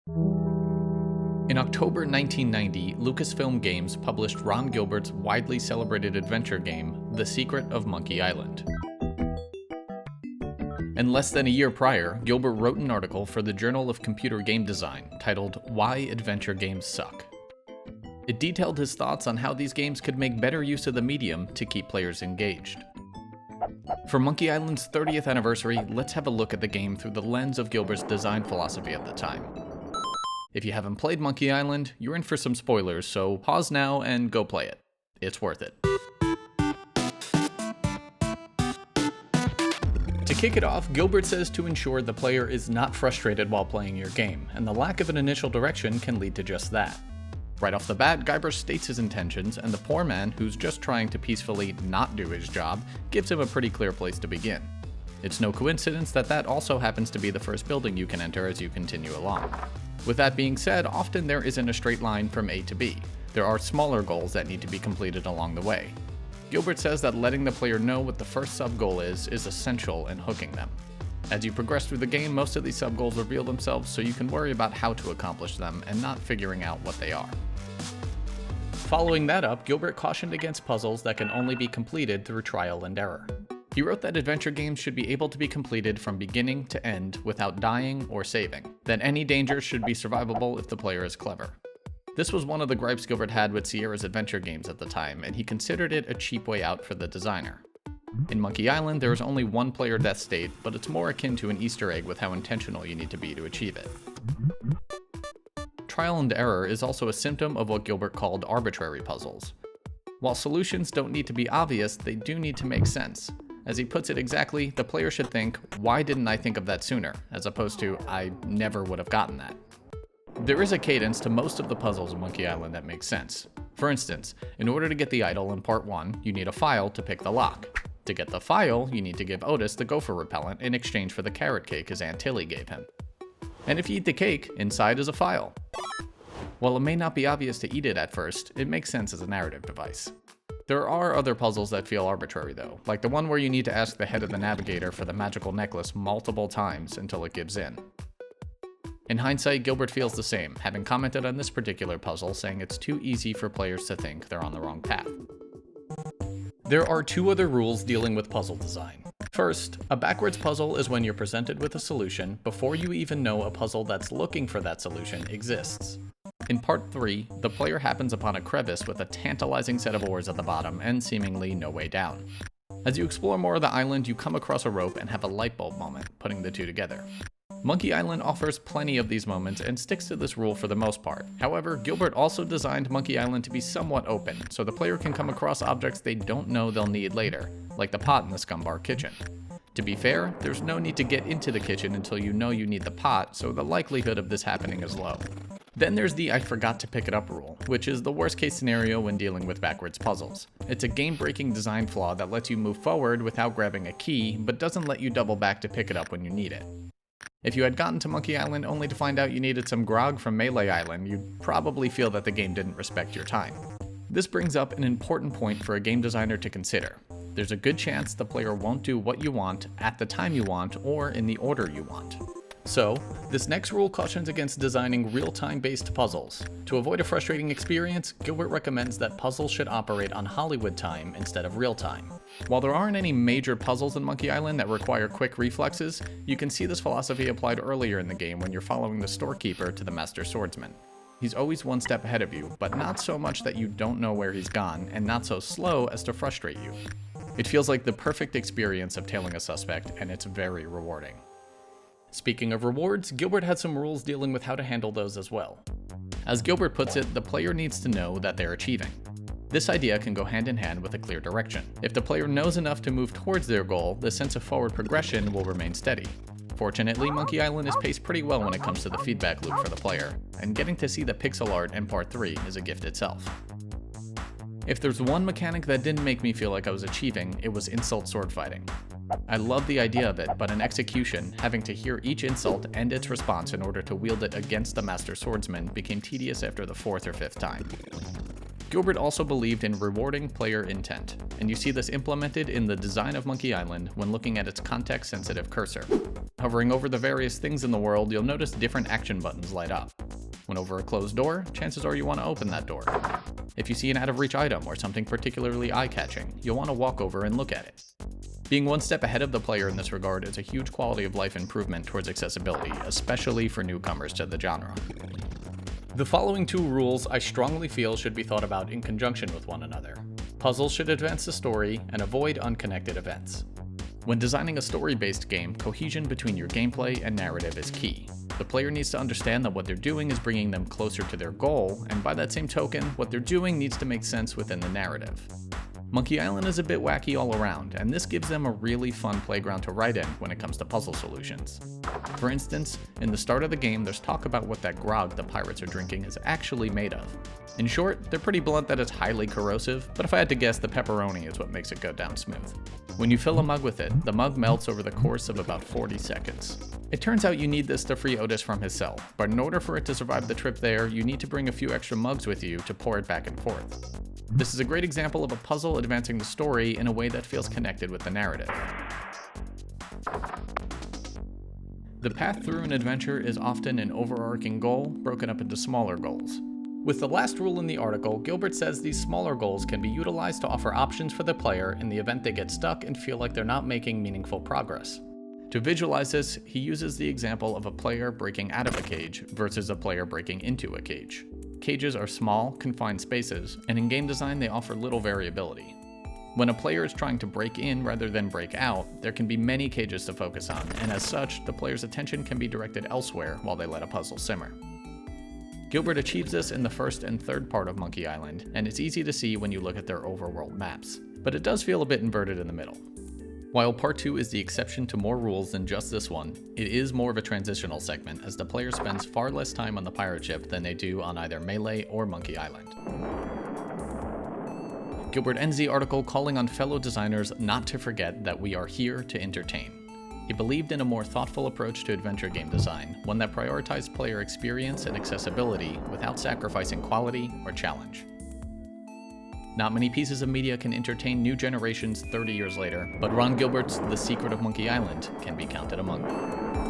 In October 1990, Lucasfilm Games published Ron Gilbert's widely celebrated adventure game, The Secret of Monkey Island. And less than a year prior, Gilbert wrote an article for the Journal of Computer Game Design titled Why Adventure Games Suck. It detailed his thoughts on how these games could make better use of the medium to keep players engaged. For Monkey Island's 30th anniversary, let's have a look at the game through the lens of Gilbert's design philosophy at the time. If you haven't played Monkey Island, you're in for some spoilers, so pause now and go play it. It's worth it. To kick it off, Gilbert says to ensure the player is not frustrated while playing your game, and the lack of an initial direction can lead to just that. Right off the bat, Guybrush states his intentions, and the poor man, who's just trying to peacefully not do his job, gives him a pretty clear place to begin. It's no coincidence that that also happens to be the first building you can enter as you continue along. With that being said, often there isn't a straight line from A to B. There are smaller goals that need to be completed along the way. Gilbert says that letting the player know what the first sub-goal is essential in hooking them. As you progress through the game, most of these sub-goals reveal themselves, so you can worry about how to accomplish them and not figuring out what they are. Following that up, Gilbert cautioned against puzzles that can only be completed through trial and error. He wrote that adventure games should be able to be completed from beginning to end without dying or saving, that any dangers should be survivable if the player is clever. This was one of the gripes Gilbert had with Sierra's adventure games at the time, and he considered it a cheap way out for the designer. In Monkey Island, there is only one player death state, but it's more akin to an Easter egg with how intentional you need to be to achieve it. Trial and error is also a symptom of what Gilbert called arbitrary puzzles. While solutions don't need to be obvious, they do need to make sense. As he puts it exactly, the player should think, why didn't I think of that sooner, as opposed to, I never would have gotten that. There is a cadence to most of the puzzles in Monkey Island that makes sense. For instance, in order to get the idol in part 1, you need a file to pick the lock. To get the file, you need to give Otis the gopher repellent in exchange for the carrot cake his Aunt Tilly gave him. And if you eat the cake, inside is a file. While it may not be obvious to eat it at first, it makes sense as a narrative device. There are other puzzles that feel arbitrary though, like the one where you need to ask the head of the navigator for the magical necklace multiple times until it gives in. In hindsight, Gilbert feels the same, having commented on this particular puzzle, saying it's too easy for players to think they're on the wrong path. There are two other rules dealing with puzzle design. First, a backwards puzzle is when you're presented with a solution before you even know a puzzle that's looking for that solution exists. In part 3, the player happens upon a crevice with a tantalizing set of oars at the bottom and seemingly no way down. As you explore more of the island, you come across a rope and have a light bulb moment, putting the two together. Monkey Island offers plenty of these moments and sticks to this rule for the most part. However, Gilbert also designed Monkey Island to be somewhat open, so the player can come across objects they don't know they'll need later, like the pot in the Scumbar kitchen. To be fair, there's no need to get into the kitchen until you know you need the pot, so the likelihood of this happening is low. Then there's the I forgot to pick it up rule, which is the worst case scenario when dealing with backwards puzzles. It's a game-breaking design flaw that lets you move forward without grabbing a key, but doesn't let you double back to pick it up when you need it. If you had gotten to Monkey Island only to find out you needed some grog from Melee Island, you'd probably feel that the game didn't respect your time. This brings up an important point for a game designer to consider. There's a good chance the player won't do what you want, at the time you want, or in the order you want. So, this next rule cautions against designing real-time based puzzles. To avoid a frustrating experience, Gilbert recommends that puzzles should operate on Hollywood time instead of real time. While there aren't any major puzzles in Monkey Island that require quick reflexes, you can see this philosophy applied earlier in the game when you're following the storekeeper to the Master Swordsman. He's always one step ahead of you, but not so much that you don't know where he's gone, and not so slow as to frustrate you. It feels like the perfect experience of tailing a suspect, and it's very rewarding. Speaking of rewards, Gilbert had some rules dealing with how to handle those as well. As Gilbert puts it, the player needs to know that they're achieving. This idea can go hand in hand with a clear direction. If the player knows enough to move towards their goal, the sense of forward progression will remain steady. Fortunately, Monkey Island is paced pretty well when it comes to the feedback loop for the player, and getting to see the pixel art in part 3 is a gift itself. If there's one mechanic that didn't make me feel like I was achieving, it was insult sword fighting. I love the idea of it, but in execution, having to hear each insult and its response in order to wield it against the Master Swordsman became tedious after the 4th or 5th time. Gilbert also believed in rewarding player intent, and you see this implemented in the design of Monkey Island when looking at its context-sensitive cursor. Hovering over the various things in the world, you'll notice different action buttons light up. When over a closed door, chances are you want to open that door. If you see an out-of-reach item or something particularly eye-catching, you'll want to walk over and look at it. Being one step ahead of the player in this regard is a huge quality of life improvement towards accessibility, especially for newcomers to the genre. The following two rules I strongly feel should be thought about in conjunction with one another. Puzzles should advance the story and avoid unconnected events. When designing a story-based game, cohesion between your gameplay and narrative is key. The player needs to understand that what they're doing is bringing them closer to their goal, and by that same token, what they're doing needs to make sense within the narrative. Monkey Island is a bit wacky all around, and this gives them a really fun playground to write in when it comes to puzzle solutions. For instance, in the start of the game, there's talk about what that grog the pirates are drinking is actually made of. In short, they're pretty blunt that it's highly corrosive, but if I had to guess, the pepperoni is what makes it go down smooth. When you fill a mug with it, the mug melts over the course of about 40 seconds. It turns out you need this to free Otis from his cell, but in order for it to survive the trip there, you need to bring a few extra mugs with you to pour it back and forth. This is a great example of a puzzle advancing the story in a way that feels connected with the narrative. The path through an adventure is often an overarching goal broken up into smaller goals. With the last rule in the article, Gilbert says these smaller goals can be utilized to offer options for the player in the event they get stuck and feel like they're not making meaningful progress. To visualize this, he uses the example of a player breaking out of a cage versus a player breaking into a cage. Cages are small, confined spaces, and in game design they offer little variability. When a player is trying to break in rather than break out, there can be many cages to focus on, and as such, the player's attention can be directed elsewhere while they let a puzzle simmer. Gilbert achieves this in the first and third part of Monkey Island, and it's easy to see when you look at their overworld maps, but it does feel a bit inverted in the middle. While Part 2 is the exception to more rules than just this one, it is more of a transitional segment as the player spends far less time on the pirate ship than they do on either Melee or Monkey Island. Gilbert ends the article calling on fellow designers not to forget that we are here to entertain. He believed in a more thoughtful approach to adventure game design, one that prioritized player experience and accessibility without sacrificing quality or challenge. Not many pieces of media can entertain new generations 30 years later, but Ron Gilbert's The Secret of Monkey Island can be counted among them.